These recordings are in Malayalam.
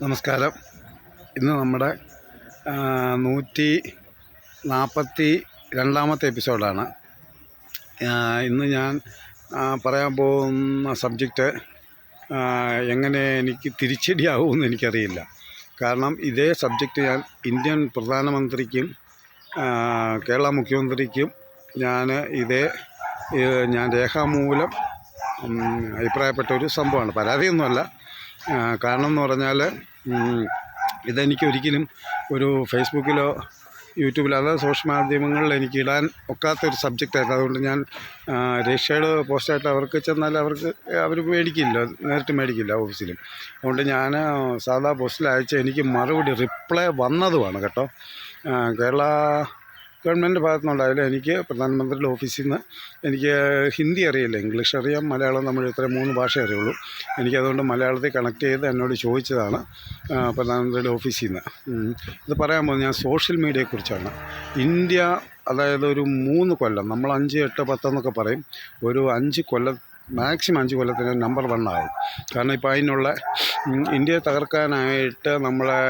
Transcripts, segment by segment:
നമസ്കാരം. ഇന്ന് നമ്മുടെ 142ാമത്തെ എപ്പിസോഡാണ്. ഇന്ന് ഞാൻ പറയാൻ പോകുന്ന സബ്ജക്റ്റ് എങ്ങനെ എനിക്ക് തിരിച്ചടിയാവുമെന്ന് എനിക്കറിയില്ല. കാരണം ഇതേ സബ്ജക്റ്റ് ഞാൻ ഇന്ത്യൻ പ്രധാനമന്ത്രിക്കും കേരള മുഖ്യമന്ത്രിക്കും ഞാൻ രേഖാമൂലം അഭിപ്രായപ്പെട്ട ഒരു സംഭവമാണ്. പരാതിയൊന്നുമല്ല. കാരണം എന്ന് പറഞ്ഞാൽ ഇതെനിക്കൊരിക്കലും ഒരു ഫേസ്ബുക്കിലോ യൂട്യൂബിലോ അതായത് സോഷ്യൽ മാധ്യമങ്ങളിൽ എനിക്ക് ഇടാൻ ഒക്കാത്തൊരു സബ്ജക്റ്റായിരുന്നു. അതുകൊണ്ട് ഞാൻ രജിസ്റ്റേർഡ് പോസ്റ്റായിട്ട് അവർക്ക് ചെന്നാൽ അവർ മേടിക്കില്ല, നേരിട്ട് മേടിക്കില്ല ഓഫീസിലും. അതുകൊണ്ട് ഞാൻ സാധാ പോസ്റ്റിൽ അയച്ച എനിക്ക് മറുപടി റിപ്ലൈ വന്നതുമാണ് കേട്ടോ. കേരള ഗവൺമെൻറ് ഭാഗത്തുനിന്നുണ്ടായാലും എനിക്ക് പ്രധാനമന്ത്രിയുടെ ഓഫീസിൽ നിന്ന് എനിക്ക് ഹിന്ദി അറിയില്ല, ഇംഗ്ലീഷ് അറിയാം, മലയാളം, തമിഴ്, ഇത്ര 3 ഭാഷ അറിയുള്ളൂ. എനിക്കതുകൊണ്ട് മലയാളത്തിൽ കണക്ട് ചെയ്ത് എന്നോട് ചോദിച്ചതാണ് പ്രധാനമന്ത്രിയുടെ ഓഫീസിൽ നിന്ന്. ഇത് പറയാൻ പോകുന്നത് ഞാൻ സോഷ്യൽ മീഡിയയെക്കുറിച്ചാണ്. ഇന്ത്യ അതായത് ഒരു 3 കൊല്ലം, നമ്മൾ 5, 8, 10 എന്നൊക്കെ പറയും, ഒരു 5 കൊല്ലം മാക്സിമം 5 കൊല്ലത്തിന് നമ്പർ 1 ആകും. കാരണം ഇപ്പോൾ അതിനുള്ള ഇന്ത്യയെ തകർക്കാനായിട്ട് നമ്മളെ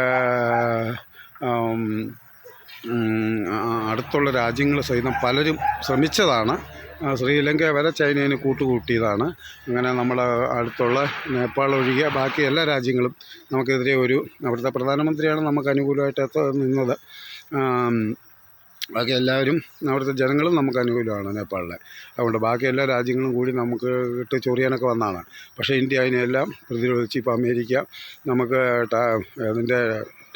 അടുത്തുള്ള രാജ്യങ്ങൾ സഹിതം പലരും ശ്രമിച്ചതാണ്. ശ്രീലങ്ക വരെ ചൈനയെ കൂട്ടുകൂട്ടിയതാണ്. അങ്ങനെ നമ്മുടെ അടുത്തുള്ള നേപ്പാൾ ഒഴികെ ബാക്കി എല്ലാ രാജ്യങ്ങളും നമുക്കെതിരെ അവിടുത്തെ പ്രധാനമന്ത്രിയാണ് നമുക്ക് അനുകൂലമായിട്ട് നിന്നത്. ബാക്കി എല്ലാവരും അവിടുത്തെ ജനങ്ങളും നമുക്ക് അനുകൂലമാണ് നേപ്പാളിലെ. അതുകൊണ്ട് ബാക്കി എല്ലാ രാജ്യങ്ങളും കൂടി നമുക്ക് ഇട്ട് ചൊറിയാനൊക്കെ വന്നതാണ്. പക്ഷേ ഇന്ത്യ അതിനെല്ലാം പ്രതിരോധിച്ച് ഇപ്പോൾ അമേരിക്ക നമുക്ക് അതിൻ്റെ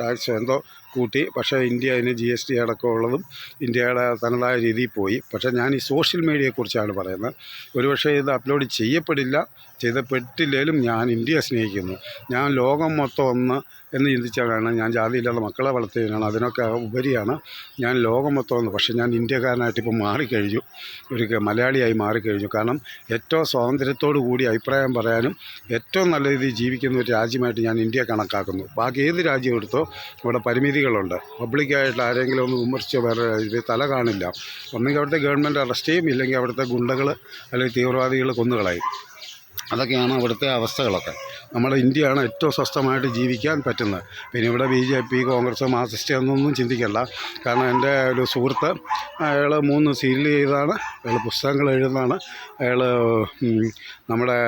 ടാക്സ് എന്തോ കൂട്ടി. പക്ഷേ ഇന്ത്യ അതിന് GST അടക്കമുള്ളതും ഇന്ത്യയുടെ തനതായ രീതിയിൽ പോയി. പക്ഷേ ഞാൻ ഈ സോഷ്യൽ മീഡിയയെക്കുറിച്ചാണ് പറയുന്നത്. ഒരുപക്ഷെ ഇത് അപ്ലോഡ് ചെയ്യപ്പെട്ടില്ലെങ്കിലും ഞാൻ ഇന്ത്യയെ സ്നേഹിക്കുന്നു. ഞാൻ ലോകം മൊത്തം ഒന്ന് എന്ന് ചിന്തിച്ചാണ്. ഞാൻ ജാതിയില്ലാതെ മക്കളെ വളർത്തിയതിനാണ്. അതിനൊക്കെ ഉപരിയാണ് ഞാൻ ലോകം മൊത്തം ഒന്ന്. പക്ഷേ ഞാൻ ഇന്ത്യക്കാരനായിട്ട് ഇപ്പോൾ മാറിക്കഴിഞ്ഞു, ഒരു മലയാളിയായി മാറിക്കഴിഞ്ഞു. കാരണം ഏറ്റവും സ്വാതന്ത്ര്യത്തോടു കൂടി അഭിപ്രായം പറയാനും ഏറ്റവും നല്ല രീതിയിൽ ജീവിക്കുന്ന ഒരു രാജ്യമായിട്ട് ഞാൻ ഇന്ത്യയെ കണക്കാക്കുന്നു. ബാക്കി ഏത് രാജ്യം എടുത്തോ അവിടെ പരിമിതികളുണ്ട്. പബ്ലിക്കായിട്ട് ആരെങ്കിലും ഒന്ന് വിമർശിച്ചോ വേറെ തല കാണില്ല. ഒന്നെങ്കിൽ അവിടുത്തെ ഗവൺമെൻറ് അറസ്റ്റ് ചെയ്യും, ഇല്ലെങ്കിൽ അവിടുത്തെ ഗുണ്ടകൾ അല്ലെങ്കിൽ തീവ്രവാദികൾ കൊന്നുകളയും. അതൊക്കെയാണ് അവിടുത്തെ അവസ്ഥകളൊക്കെ. നമ്മുടെ ഇന്ത്യയാണ് ഏറ്റവും സ്വസ്ഥമായിട്ട് ജീവിക്കാൻ പറ്റുന്നത്. പിന്നെ ഇവിടെ BJP, കോൺഗ്രസ്, മാർക്സിസ്റ്റ് എന്നൊന്നും ചിന്തിക്കണ്ട. കാരണം എൻ്റെ ഒരു സുഹൃത്ത്, അയാൾ 3 സീരിയൽ ചെയ്താണ്, അയാൾ പുസ്തകങ്ങൾ എഴുതുന്നതാണ്. അയാൾ നമ്മുടെ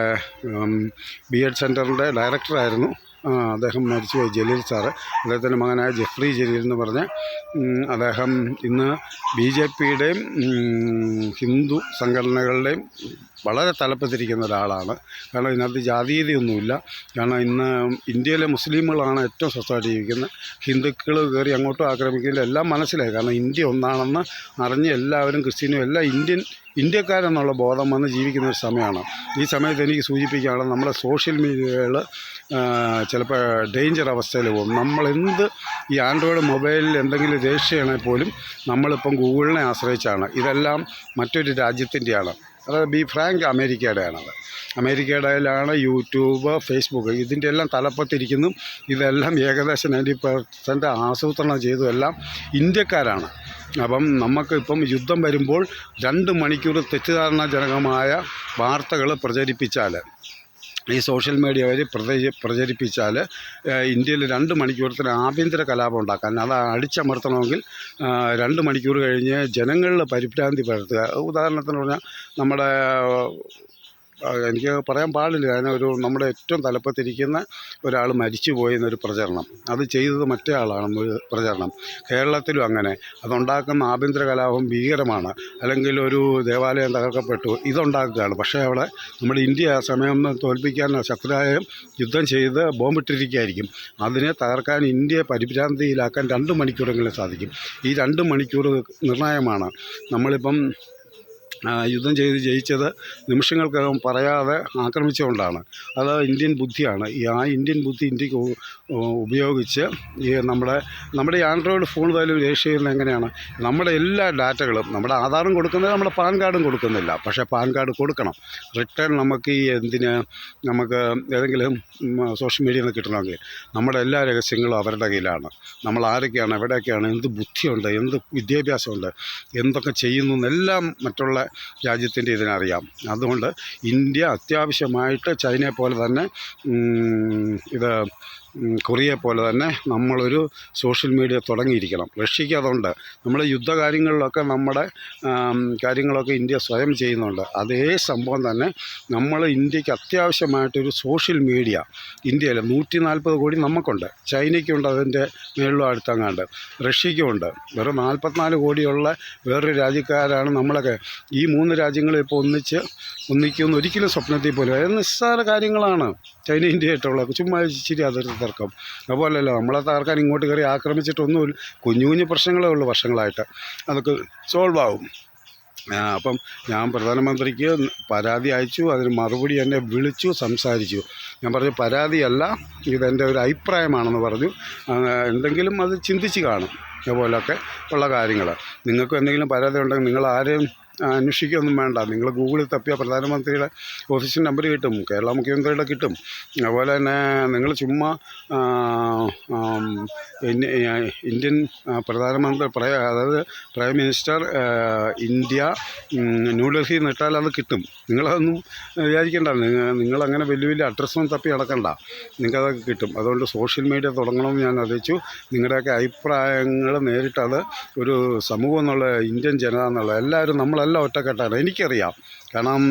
B.Ed സെൻറ്ററിൻ്റെ ഡയറക്ടറായിരുന്നു. അദ്ദേഹം മരിച്ചുപോയി, ജലീൽ സാറ്. അദ്ദേഹത്തിൻ്റെ മകനായ ജെഫ്രി ജലീൽ എന്ന് പറഞ്ഞ് അദ്ദേഹം ഇന്ന് BJPയുടെയും ഹിന്ദു സംഘടനകളുടെയും വളരെ തലപ്പത്തിരിക്കുന്ന ഒരാളാണ്. കാരണം ഇതിനകത്ത് ജാതീയതയൊന്നുമില്ല. കാരണം ഇന്ന് ഇന്ത്യയിലെ മുസ്ലിമുകളാണ് ഏറ്റവും സ്വസ്ഥമായിട്ട് ജീവിക്കുന്നത്. ഹിന്ദുക്കൾ കയറി അങ്ങോട്ടും ആക്രമിക്കുന്നില്ല, എല്ലാം മനസ്സിലായി. കാരണം ഇന്ത്യ ഒന്നാണെന്ന് അറിഞ്ഞ് എല്ലാവരും ക്രിസ്ത്യനും എല്ലാം ഇന്ത്യക്കാരെന്നുള്ള ബോധം വന്ന് ജീവിക്കുന്ന ഒരു സമയമാണ്. ഈ സമയത്ത് എനിക്ക് സൂചിപ്പിക്കുകയാണ്, നമ്മുടെ സോഷ്യൽ മീഡിയകൾ ചിലപ്പോൾ ഡേഞ്ചർ അവസ്ഥയിൽ പോകും. ഈ ആൻഡ്രോയിഡ് മൊബൈലിൽ എന്തെങ്കിലും രജിസ്റ്റർ ചെയ്യണമെങ്കിൽ പോലും നമ്മളിപ്പം ഗൂഗിളിനെ ആശ്രയിച്ചാണ്. ഇതെല്ലാം മറ്റൊരു രാജ്യത്തിൻ്റെയാണ്. അതായത് ബി ഫ്രാങ്ക് അമേരിക്കയുടെയാണത്. അമേരിക്കയുടെയിലാണ് യൂട്യൂബ്, ഫേസ്ബുക്ക്, ഇതിൻ്റെ എല്ലാം തലപ്പത്തിരിക്കുന്നു. ഇതെല്ലാം ഏകദേശം 90% ആസൂത്രണം ചെയ്തതെല്ലാം ഇന്ത്യക്കാരാണ്. അപ്പം നമുക്കിപ്പം യുദ്ധം വരുമ്പോൾ 2 മണിക്കൂർ തെറ്റിദ്ധാരണാജനകമായ വാർത്തകൾ പ്രചരിപ്പിച്ചാൽ, ഈ സോഷ്യൽ മീഡിയ വഴി പ്രചരിപ്പിച്ചാൽ ഇന്ത്യയിൽ 2 മണിക്കൂറത്തിന് ആഭ്യന്തര കലാപം ഉണ്ടാക്കാൻ, അത് അടിച്ചമർത്തണമെങ്കിൽ 2 മണിക്കൂർ കഴിഞ്ഞ് ജനങ്ങളിൽ പരിഭ്രാന്തി പരത്തുക. ഉദാഹരണത്തിന് പറഞ്ഞാൽ നമ്മുടെ എനിക്ക് പറയാൻ പാടില്ല, നമ്മുടെ ഏറ്റവും തലപ്പത്തിരിക്കുന്ന ഒരാൾ മരിച്ചു പോയെന്നൊരു പ്രചരണം, അത് ചെയ്തത് മറ്റേ ആളാണെന്നൊരു പ്രചരണം. കേരളത്തിലും അങ്ങനെ. അതുണ്ടാക്കുന്ന ആഭ്യന്തര കലാപം ഭീകരമാണ്. അല്ലെങ്കിൽ ഒരു ദേവാലയം തകർക്കപ്പെട്ടു, ഇതുണ്ടാക്കുകയാണ്. പക്ഷേ അവിടെ നമ്മുടെ ഇന്ത്യ ആ സമയം തോൽപ്പിക്കാൻ ശക്തരായ യുദ്ധം ചെയ്ത് ബോംബിട്ടിരിക്കുകയായിരിക്കും. അതിനെ തകർക്കാൻ, ഇന്ത്യയെ പരിഭ്രാന്തിയിലാക്കാൻ 2 മണിക്കൂറെങ്കിലും സാധിക്കും. ഈ 2 മണിക്കൂർ നിർണായകമാണ്. നമ്മളിപ്പം യുദ്ധം ചെയ്ത് ജയിച്ചത് നിമിഷങ്ങൾക്കകം പറയാതെ ആക്രമിച്ചുകൊണ്ടാണ്. അത് ഇന്ത്യൻ ബുദ്ധിയാണ്. ആ ഇന്ത്യൻ ബുദ്ധി ഇന്ത്യക്ക് ഉപയോഗിച്ച് ഈ നമ്മുടെ ആൻഡ്രോയിഡ് ഫോൺ പോലും രജിസ്റ്റർ ചെയ്യുന്നത് എങ്ങനെയാണ്? നമ്മുടെ എല്ലാ ഡാറ്റകളും, നമ്മുടെ ആധാറും കൊടുക്കുന്നില്ല, നമ്മുടെ പാൻ കാർഡും കൊടുക്കുന്നില്ല. പക്ഷേ പാൻ കാർഡ് കൊടുക്കണം. റിട്ടേൺ നമുക്ക് നമുക്ക് ഏതെങ്കിലും സോഷ്യൽ മീഡിയയിൽ നിന്ന് കിട്ടണമെങ്കിൽ നമ്മുടെ എല്ലാ രഹസ്യങ്ങളും അവരുടെ കയ്യിലാണ്. നമ്മൾ ആരൊക്കെയാണ്, എവിടെയൊക്കെയാണ്, എന്ത് ബുദ്ധിയുണ്ട്, എന്ത് വിദ്യാഭ്യാസമുണ്ട്, എന്തൊക്കെ ചെയ്യുന്നു എന്നെല്ലാം മറ്റുള്ള രാജ്യത്തിൻ്റെ ഇതിനറിയാം. അതുകൊണ്ട് ഇന്ത്യ അത്യാവശ്യമായിട്ട് ചൈനയെ പോലെ തന്നെ ഇത് കൊറിയയെ പോലെ തന്നെ നമ്മളൊരു സോഷ്യൽ മീഡിയ തുടങ്ങിയിരിക്കണം. റഷ്യയ്ക്ക് അതുണ്ട്. നമ്മുടെ യുദ്ധകാര്യങ്ങളിലൊക്കെ നമ്മുടെ കാര്യങ്ങളൊക്കെ ഇന്ത്യ സ്വയം ചെയ്യുന്നുണ്ട്. അതേ സംഭവം തന്നെ നമ്മൾ ഇന്ത്യക്ക് അത്യാവശ്യമായിട്ടൊരു സോഷ്യൽ മീഡിയ ഇന്ത്യയിൽ 140 കോടി നമുക്കുണ്ട്. ചൈനയ്ക്കുണ്ട്, അതിൻ്റെ മേളിലും അടുത്തങ്ങാണ്ട്. റഷ്യയ്ക്കുമുണ്ട്. വെറും 44 കോടിയുള്ള വേറൊരു രാജ്യക്കാരാണ് നമ്മളൊക്കെ. ഈ 3 രാജ്യങ്ങളും ഇപ്പോൾ ഒന്നിക്കുമെന്ന് ഒരിക്കലും സ്വപ്നത്തിൽ പോലും. അത് നിസ്സാര കാര്യങ്ങളാണ് ചൈന ഇന്ത്യയായിട്ടുള്ളത്. ചുമ്മാ ഇച്ചിരി അതിർത്തി തർക്കം. അതുപോലെയല്ല, നമ്മളെ തകർക്കാൻ ഇങ്ങോട്ട് കയറി ആക്രമിച്ചിട്ടൊന്നും കുഞ്ഞു കുഞ്ഞു പ്രശ്നങ്ങളേ ഉള്ളൂ വർഷങ്ങളായിട്ട്. അതൊക്കെ സോൾവ് ആവും. അപ്പം ഞാൻ പ്രധാനമന്ത്രിക്ക് പരാതി അയച്ചു. അതിന് മറുപടി എന്നെ വിളിച്ചു, സംസാരിച്ചു. ഞാൻ പറഞ്ഞു പരാതിയല്ല, ഇതെൻ്റെ ഒരു അഭിപ്രായമാണെന്ന് പറഞ്ഞു. എന്തെങ്കിലും അത് ചിന്തിച്ച് കാണും. അതുപോലൊക്കെ ഉള്ള കാര്യങ്ങൾ. നിങ്ങൾക്കും എന്തെങ്കിലും പരാതി ഉണ്ടെങ്കിൽ നിങ്ങൾ ആരെയും അന്വേഷിക്കുകയൊന്നും വേണ്ട. നിങ്ങൾ ഗൂഗിളിൽ തപ്പിയാൽ പ്രധാനമന്ത്രിയുടെ ഓഫീസിൻ്റെ നമ്പർ കിട്ടും, കേരള മുഖ്യമന്ത്രിയുടെ കിട്ടും. അതുപോലെ തന്നെ നിങ്ങൾ ചുമ്മാ ഇന്ത്യൻ പ്രധാനമന്ത്രി അതായത് പ്രൈം മിനിസ്റ്റർ ഇന്ത്യ ന്യൂഡൽഹിയിൽ നിന്നിട്ടാൽ അത് കിട്ടും. നിങ്ങളതൊന്നും വിചാരിക്കേണ്ട. നിങ്ങളങ്ങനെ വലിയ വലിയ അഡ്രസ്സൊന്നും തപ്പി നടക്കണ്ട, നിങ്ങൾക്കതൊക്കെ കിട്ടും. അതുകൊണ്ട് സോഷ്യൽ മീഡിയ തുടങ്ങണമെന്ന് ഞാൻ അറിയിച്ചു. നിങ്ങളുടെയൊക്കെ അഭിപ്രായങ്ങൾ നേരിട്ടത് ഒരു സമൂഹം എന്നുള്ള ഇന്ത്യൻ ജനത എന്നുള്ള എല്ലാവരും നമ്മളെല്ലാം ഒറ്റക്കെട്ടാണ്. എനിക്കറിയാം. കാരണം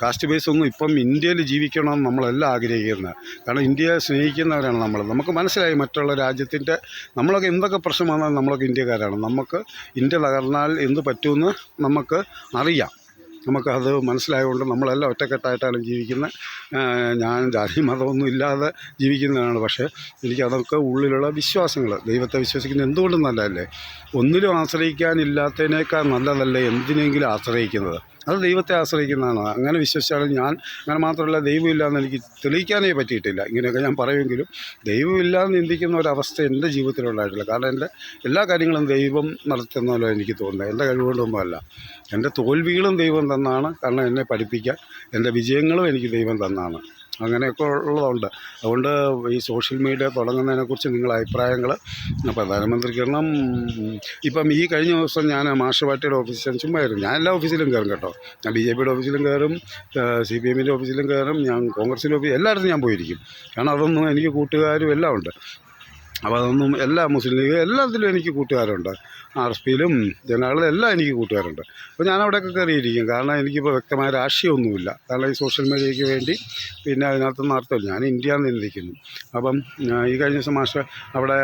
കാസ്റ്റ് ബേസ് ഒന്നും ഇപ്പം ഇന്ത്യയിൽ ജീവിക്കണമെന്ന് നമ്മളെല്ലാം ആഗ്രഹിക്കുന്നത്. കാരണം ഇന്ത്യയെ സ്നേഹിക്കുന്നവരാണ് നമ്മൾ. നമുക്ക് മനസ്സിലായി മറ്റുള്ള രാജ്യത്തിൻ്റെ നമ്മളൊക്കെ എന്തൊക്കെ പ്രശ്നം വന്നാൽ നമ്മളൊക്കെ ഇന്ത്യക്കാരാണ്. നമുക്ക് ഇന്ത്യ തകർന്നാൽ എന്ത് പറ്റുമെന്ന് നമുക്ക് അറിയാം. നമുക്കത് മനസ്സിലായതുകൊണ്ട് നമ്മളെല്ലാം ഒറ്റക്കെട്ടായിട്ടാണ് ജീവിക്കുന്നത്. ഞാൻ ജാതി മതമൊന്നും ഇല്ലാതെ ജീവിക്കുന്നതാണ്. പക്ഷേ എനിക്കതൊക്കെ ഉള്ളിലുള്ള വിശ്വാസങ്ങൾ, ദൈവത്തെ വിശ്വസിക്കുന്നത് എന്തുകൊണ്ടും നല്ലതല്ലേ? ഒന്നിലും ആശ്രയിക്കാനില്ലാത്തതിനേക്കാൾ നല്ലതല്ലേ എന്തിനെങ്കിലും ആശ്രയിക്കുന്നത്? അത് ദൈവത്തെ ആശ്രയിക്കുന്നതാണ്. അങ്ങനെ വിശ്വസിച്ചാലും ഞാൻ അങ്ങനെ മാത്രമല്ല, ദൈവമില്ലാന്ന് എനിക്ക് തെളിയിക്കാനേ പറ്റിയിട്ടില്ല. ഇങ്ങനെയൊക്കെ ഞാൻ പറയുമെങ്കിലും ദൈവമില്ലാന്ന് ചിന്തിക്കുന്ന ഒരവസ്ഥ എൻ്റെ ജീവിതത്തിലുണ്ടായിട്ടില്ല. കാരണം എൻ്റെ എല്ലാ കാര്യങ്ങളും ദൈവം നടത്തുന്നല്ലോ എനിക്ക് തോന്നുന്നത്. എൻ്റെ കഴിവുകൊണ്ടൊന്നുമല്ല. എൻ്റെ തോൽവികളും ദൈവം തന്നാണ്. കാരണം എന്നെ പഠിപ്പിക്കാൻ എൻ്റെ വിജയങ്ങളും എനിക്ക് ദൈവം തന്നാണ്. അങ്ങനെയൊക്കെ ഉള്ളതുണ്ട്. അതുകൊണ്ട് ഈ സോഷ്യൽ മീഡിയ തുടങ്ങുന്നതിനെക്കുറിച്ച് നിങ്ങളുടെ അഭിപ്രായങ്ങൾ പ്രധാനമന്ത്രിക്കണം. ഇപ്പം ഈ കഴിഞ്ഞ ദിവസം ഞാൻ മാഷ് പാർട്ടിയുടെ ഓഫീസിൽ ചുമ്മായിരുന്നു. ഞാൻ എല്ലാ ഓഫീസിലും കയറും കേട്ടോ. ഞാൻ BJP ഓഫീസിലും കയറും, CPM ഓഫീസിലും കയറും, ഞാൻ കോൺഗ്രസിൻ്റെ ഓഫീസ് എല്ലായിടത്തും ഞാൻ പോയിരിക്കും. കാരണം അതൊന്നും എനിക്ക് കൂട്ടുകാരും എല്ലാം ഉണ്ട്. അപ്പോൾ അതൊന്നും എല്ലാ മുസ്ലിം ലീഗ് എല്ലാത്തിലും എനിക്ക് കൂട്ടുകാരുണ്ട്. RSPയിലും ജനതാദളിലും എല്ലാം എനിക്ക് കൂട്ടുകാരുണ്ട്. അപ്പോൾ ഞാൻ അവിടെയൊക്കെ കയറിയിരിക്കും. കാരണം എനിക്കിപ്പോൾ വ്യക്തമായ രാഷ്ട്രീയമൊന്നുമില്ല. കാരണം ഈ സോഷ്യൽ മീഡിയയ്ക്ക് വേണ്ടി പിന്നെ അതിനകത്തൊന്നും അർത്ഥമില്ല. ഞാൻ ഇന്ത്യ എന്ന് ചിന്തിക്കുന്നു. അപ്പം ഈ കഴിഞ്ഞ ദിവസം മാഷ് അവിടെ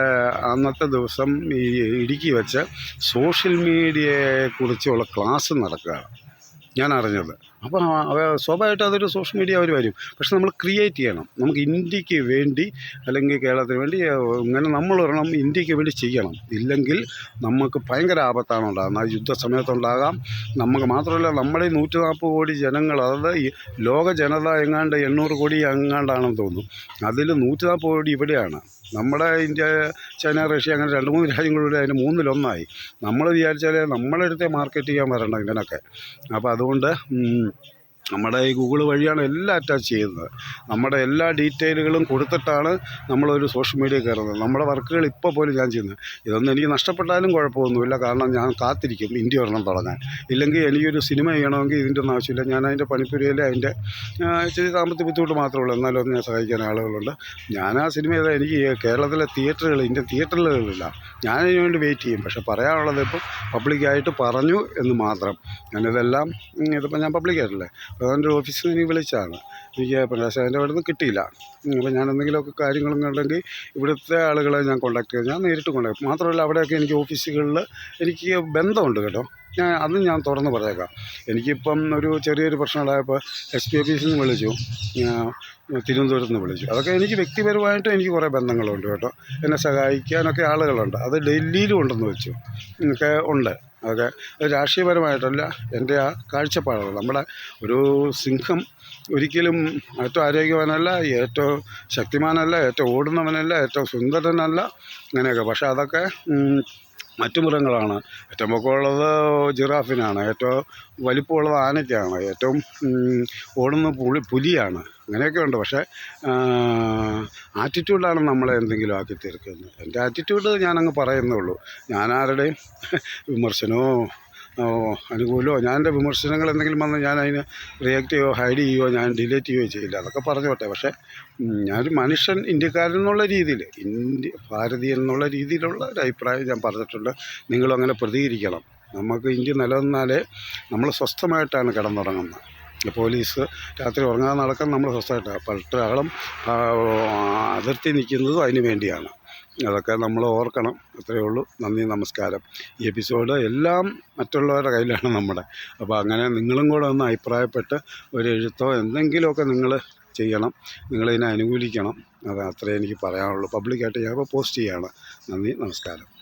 അന്നത്തെ ദിവസം ഈ ഇടുക്കി വെച്ച് സോഷ്യൽ മീഡിയയെക്കുറിച്ചുള്ള ക്ലാസ് നടക്കുകയാണ് ഞാൻ അറിഞ്ഞത്. അപ്പോൾ സ്വാഭാവികമായിട്ട് അതൊരു സോഷ്യൽ മീഡിയ അവർ വരും. പക്ഷെ നമ്മൾ ക്രിയേറ്റ് ചെയ്യണം. നമുക്ക് ഇന്ത്യക്ക് വേണ്ടി അല്ലെങ്കിൽ കേരളത്തിന് വേണ്ടി ഇങ്ങനെ നമ്മളൊരെണ്ണം ഇന്ത്യക്ക് വേണ്ടി ചെയ്യണം. ഇല്ലെങ്കിൽ നമുക്ക് ഭയങ്കര ആപത്താണ് ഉണ്ടാകുന്നത്. അത് യുദ്ധസമയത്തുണ്ടാകാം. നമുക്ക് മാത്രമല്ല, നമ്മുടെ 140 കോടി ജനങ്ങൾ, അതായത് ഈ ലോക ജനത എങ്ങാണ്ട് 800 കോടി എങ്ങാണ്ടാണെന്ന് തോന്നുന്നു. അതിൽ 140 കോടി ഇവിടെയാണ്. നമ്മുടെ ഇന്ത്യ, ചൈന, റഷ്യ അങ്ങനെ 2-3 രാജ്യങ്ങളിലൂടെ അതിന് 1/3 നമ്മൾ വിചാരിച്ചാൽ നമ്മളെ അടുത്തേ മാർക്കറ്റ് ചെയ്യാൻ വരണം ഇങ്ങനെയൊക്കെ. അപ്പോൾ അതുകൊണ്ട് നമ്മുടെ ഈ ഗൂഗിൾ വഴിയാണ് എല്ലാം അറ്റാച്ച് ചെയ്യുന്നത്. നമ്മുടെ എല്ലാ ഡീറ്റെയിലുകളും കൊടുത്തിട്ടാണ് നമ്മളൊരു സോഷ്യൽ മീഡിയ കയറുന്നത്. നമ്മുടെ വർക്കുകൾ ഇപ്പോൾ പോലും ഞാൻ ചെയ്യുന്നത്. ഇതൊന്നും എനിക്ക് നഷ്ടപ്പെട്ടാലും കുഴപ്പമൊന്നുമില്ല. കാരണം ഞാൻ കാത്തിരിക്കും ഇന്ത്യ ഒരെണ്ണം തുടങ്ങാൻ. ഇല്ലെങ്കിൽ എനിക്കൊരു സിനിമ ചെയ്യണമെങ്കിൽ ഇതിൻ്റെ ഒന്നും ആവശ്യമില്ല. ഞാൻ അതിൻ്റെ പണിപ്പുരയിൽ അതിൻ്റെ ഇച്ചിരി സാമ്പത്തിക ബുദ്ധിമുട്ട് മാത്രമേ ഉള്ളൂ. എന്നാലും ഒന്ന് ഞാൻ സഹായിക്കാൻ ആളുകളുണ്ട്. ഞാൻ ആ സിനിമ ചെയ്താൽ എനിക്ക് കേരളത്തിലെ തിയേറ്ററുകൾ, ഇന്ത്യൻ തിയേറ്ററുകളില്ല. ഞാനതിന് വേണ്ടി വെയിറ്റ് ചെയ്യും. പക്ഷേ പറയാനുള്ളത് ഇപ്പോൾ പബ്ലിക്കായിട്ട് പറഞ്ഞു എന്ന് മാത്രം. ഞാനിതെല്ലാം ഇതിപ്പോൾ ഞാൻ പബ്ലിക്കായിട്ടല്ലേ, പ്രധാനമന്ത്രി ഓഫീസിൽ നിന്ന് വിളിച്ചാണ്. എനിക്ക് പ്രകാശൻ്റെ അവിടെ നിന്ന് കിട്ടിയില്ല. അപ്പോൾ ഞാൻ എന്തെങ്കിലുമൊക്കെ കാര്യങ്ങളും കണ്ടെങ്കിൽ ഇവിടുത്തെ ആളുകളെ ഞാൻ കോൺടാക്ട് ചെയ്യും. ഞാൻ നേരിട്ട് കോൺടാക്ട്. മാത്രമല്ല അവിടെയൊക്കെ എനിക്ക് ഓഫീസുകളിൽ എനിക്ക് ബന്ധമുണ്ട് കേട്ടോ. ഞാൻ തുറന്ന് പറഞ്ഞേക്കാം. എനിക്കിപ്പം ഒരു ചെറിയൊരു പ്രശ്നമുണ്ടായപ്പോൾ SP ഓഫീസിൽ നിന്ന് വിളിച്ചു, തിരുവനന്തപുരത്ത് നിന്ന് വിളിച്ചു. അതൊക്കെ എനിക്ക് വ്യക്തിപരമായിട്ട് എനിക്ക് കുറേ ബന്ധങ്ങളുണ്ട് കേട്ടോ. എന്നെ സഹായിക്കാനൊക്കെ ആളുകളുണ്ട്. അത് ഡൽഹിയിലും ഉണ്ടെന്ന് വെച്ചു ഒക്കെ ഉണ്ട്. അതൊക്കെ രാഷ്ട്രീയപരമായിട്ടല്ല, എൻ്റെ ആ കാഴ്ചപ്പാടുകൾ. നമ്മുടെ ഒരു സിംഹം ഒരിക്കലും ഏറ്റവും ആരോഗ്യവാനല്ല, ഏറ്റവും ശക്തിമാനല്ല, ഏറ്റവും ഓടുന്നവനല്ല, ഏറ്റവും സുന്ദരനല്ല, അങ്ങനെയൊക്കെ. പക്ഷേ അതൊക്കെ മറ്റു മൃഗങ്ങളാണ്. ഏറ്റവും പൊക്കമുള്ളത് ജിറാഫിനാണ്, ഏറ്റവും വലിപ്പമുള്ളത് ആനയ്ക്കാണ്, ഏറ്റവും ഓടുന്ന പുലിയാണ്. അങ്ങനെയൊക്കെ ഉണ്ട്. പക്ഷേ ആറ്റിറ്റ്യൂഡാണ് നമ്മളെ എന്തെങ്കിലും ആക്കി തീർക്കുന്നത്. എൻ്റെ ആറ്റിറ്റ്യൂഡ് ഞാനങ്ങ് പറയുന്നേ ഉള്ളൂ. ഞാൻ ആരുടെയും വിമർശനമോ അനുകൂലമോ ഞാൻ എൻ്റെ വിമർശനങ്ങൾ എന്തെങ്കിലും വന്ന് ഞാൻ അതിന് റിയാക്ട് ചെയ്യുകയോ ഹൈഡ് ചെയ്യുകയോ ഞാൻ ഡിലീറ്റ് ചെയ്യുകയോ ചെയ്യില്ല. അതൊക്കെ പറഞ്ഞോട്ടെ. പക്ഷേ ഞാനൊരു മനുഷ്യൻ, ഇന്ത്യക്കാരൻ എന്നുള്ള രീതിയിൽ, ഭാരതീയൻ എന്നുള്ള രീതിയിലുള്ള ഒരു അഭിപ്രായം ഞാൻ പറഞ്ഞിട്ടുണ്ട്. നിങ്ങളും അങ്ങനെ പ്രതികരിക്കണം. നമുക്ക് ഇന്ത്യ നിലനിന്നാലേ നമ്മൾ സ്വസ്ഥമായിട്ടാണ് കിടന്നുറങ്ങുന്നത്. പോലീസ് രാത്രി ഉറങ്ങാതെ നടക്കാൻ നമ്മൾ സ്വസ്ഥമായിട്ടാണ്. പട്ടാളം അതിർത്തി നിൽക്കുന്നതും അതിന് വേണ്ടിയാണ്. അതൊക്കെ നമ്മൾ ഓർക്കണം. അത്രയേ ഉള്ളൂ. നന്ദി, നമസ്കാരം. ഈ എപ്പിസോഡ് എല്ലാം മറ്റുള്ളവരുടെ കയ്യിലാണ് നമ്മുടെ. അപ്പോൾ അങ്ങനെ നിങ്ങളും കൂടെ ഒന്ന് അഭിപ്രായപ്പെട്ട് ഒരു എഴുത്തോ എന്തെങ്കിലുമൊക്കെ നിങ്ങൾ ചെയ്യണം. നിങ്ങളിതിനെ അനുകൂലിക്കണം. അത് അത്രേ എനിക്ക് പറയാനുള്ളൂ. പബ്ലിക്കായിട്ട് ഞാൻ ഇപ്പോൾ പോസ്റ്റ് ചെയ്യുകയാണ്. നന്ദി, നമസ്കാരം.